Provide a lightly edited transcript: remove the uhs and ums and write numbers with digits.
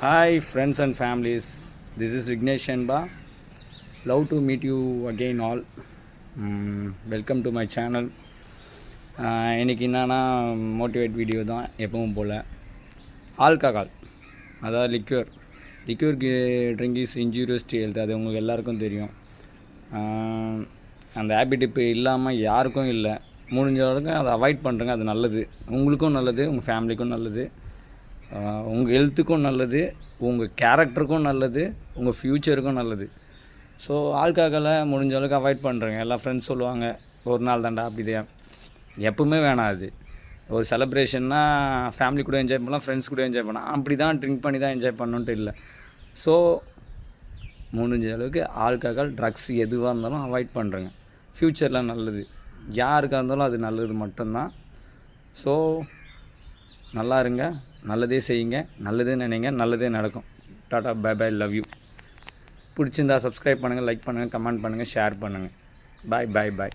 Hi friends and families, this is Vignesh Shenba. Love to meet you again all. Welcome to my channel. இன்றைக்கி என்னன்னா motivate video தான் எப்பவும் போல். Alcohol அதாவது liqueur drink is injurious to health, அது உங்களுக்கு எல்லாருக்கும் தெரியும். அந்த ஹேபிட் இப்போ இல்லாமல் யாருக்கும் இல்லை. முடிஞ்ச அளவுக்கு அதை அவாய்ட் பண்ணுறங்க, அது நல்லது, உங்களுக்கும் நல்லது, உங்கள் ஃபேமிலிக்கும் நல்லது, உங்கள் ஹெல்த்துக்கும் நல்லது, உங்கள் கேரக்டருக்கும் நல்லது, உங்கள் ஃப்யூச்சருக்கும் நல்லது. ஸோ ஆல்கஹாலை முடிஞ்ச அளவுக்கு அவாய்ட் பண்ணுறேங்க. எல்லா ஃப்ரெண்ட்ஸ் சொல்லுவாங்க ஒரு நாள் தாண்டா, அப்படி எப்பவுமே வேணாம். அது ஒரு செலிப்ரேஷன்னா ஃபேமிலி கூட என்ஜாய் பண்ணலாம், ஃப்ரெண்ட்ஸ் கூட என்ஜாய் பண்ணலாம், அப்படி தான் ட்ரிங்க் பண்ணி தான் என்ஜாய் பண்ணணுன்ட்டு இல்லை. ஸோ முடிஞ்ச அளவுக்கு ஆல்கஹால், ட்ரக்ஸ் எதுவாக இருந்தாலும் அவாய்ட் பண்ணுறேங்க. ஃப்யூச்சரில் நல்லது, யாருக்காக இருந்தாலும் அது நல்லது மட்டும்தான். ஸோ நல்லா இருங்க, நல்லதே செய்யுங்க, நல்லதே நினைங்க, நல்லதே நடக்கும். Tata, bye bye, love you. பிடிச்சிருந்தா சப்ஸ்கிரைப் பண்ணுங்கள், லைக் பண்ணுங்கள், கமெண்ட் பண்ணுங்கள், ஷேர் பண்ணுங்கள். பாய் பாய் பாய்.